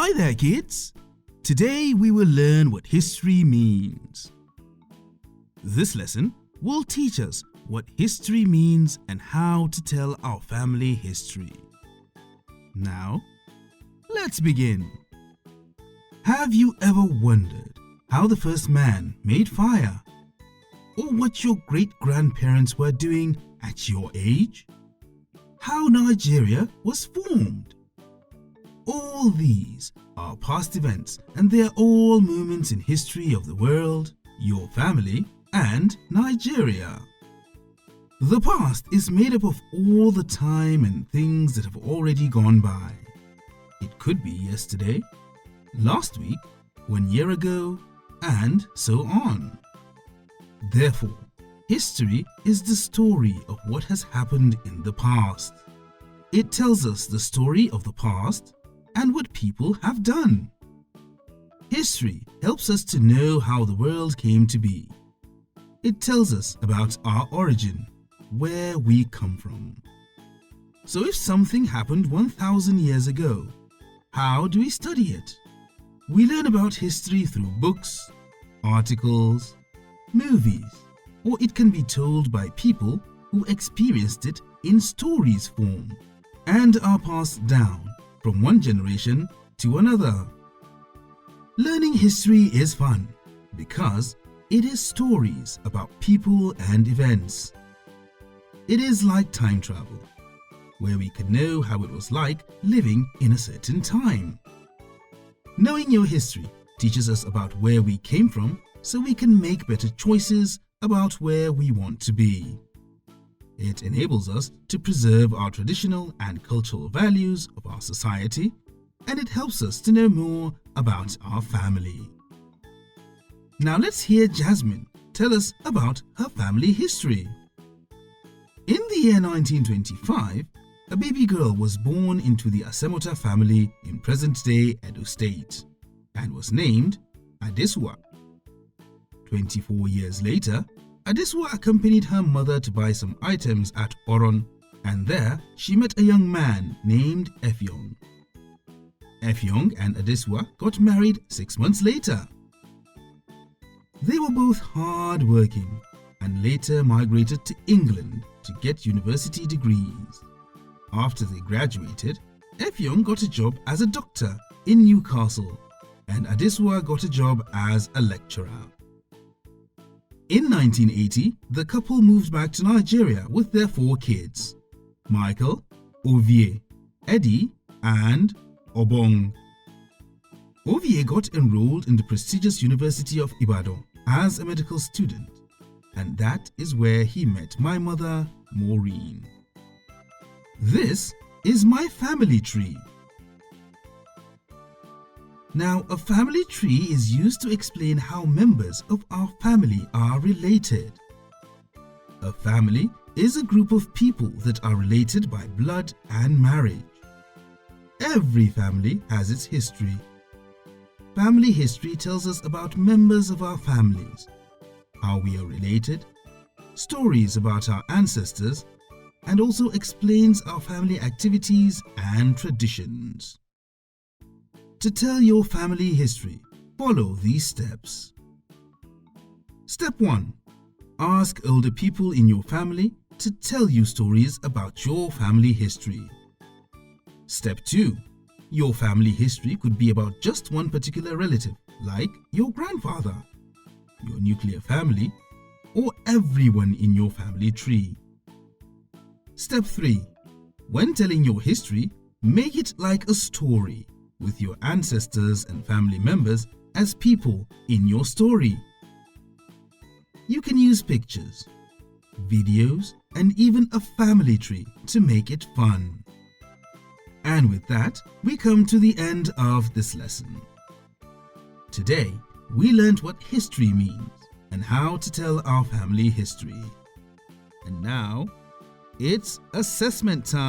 Hi there, kids! Today we will learn what history means. This lesson will teach us what history means and how to tell our family history. Now, let's begin. Have you ever wondered how the first man made fire? Or what your great-grandparents were doing at your age? How Nigeria was formed? All these are past events, and they are all moments in history of the world, your family, and Nigeria. The past is made up of all the time and things that have already gone by. It could be yesterday, last week, 1 year ago, and so on. Therefore, history is the story of what has happened in the past. It tells us the story of the past and what people have done. History helps us to know how the world came to be. It tells us about our origin, where we come from. So if something happened 1,000 years ago, how do we study it? We learn about history through books, articles, movies, or it can be told by people who experienced it in stories form and are passed down from one generation to another. Learning history is fun because it is stories about people and events. It is like time travel, where we can know how it was like living in a certain time. Knowing your history teaches us about where we came from so we can make better choices about where we want to be. It enables us to preserve our traditional and cultural values of our society, and it helps us to know more about our family. Now let's hear Jasmine tell us about her family history. In the year 1925, a baby girl was born into the Asemota family in present-day Edo State and was named Adesua. 24 years later, Adesua accompanied her mother to buy some items at Oron, and there she met a young man named Effiong. Effiong and Adesua got married 6 months later. They were both hard-working and later migrated to England to get university degrees. After they graduated, Effiong got a job as a doctor in Newcastle and Adesua got a job as a lecturer. In 1980, the couple moved back to Nigeria with their 4 kids, Michael, Ovie, Eddie, and Obong. Ovie got enrolled in the prestigious University of Ibadan as a medical student, and that is where he met my mother, Maureen. This is my family tree. Now, a family tree is used to explain how members of our family are related. A family is a group of people that are related by blood and marriage. Every family has its history. Family history tells us about members of our families, how we are related, stories about our ancestors, and also explains our family activities and traditions. To tell your family history, follow these steps. Step 1. Ask older people in your family to tell you stories about your family history. Step 2. Your family history could be about just one particular relative, like your grandfather, your nuclear family, or everyone in your family tree. Step 3. When telling your history, make it like a story, with your ancestors and family members as people in your story. You can use pictures, videos, and even a family tree to make it fun. And with that, we come to the end of this lesson. Today, we learned what history means and how to tell our family history. And now, it's assessment time.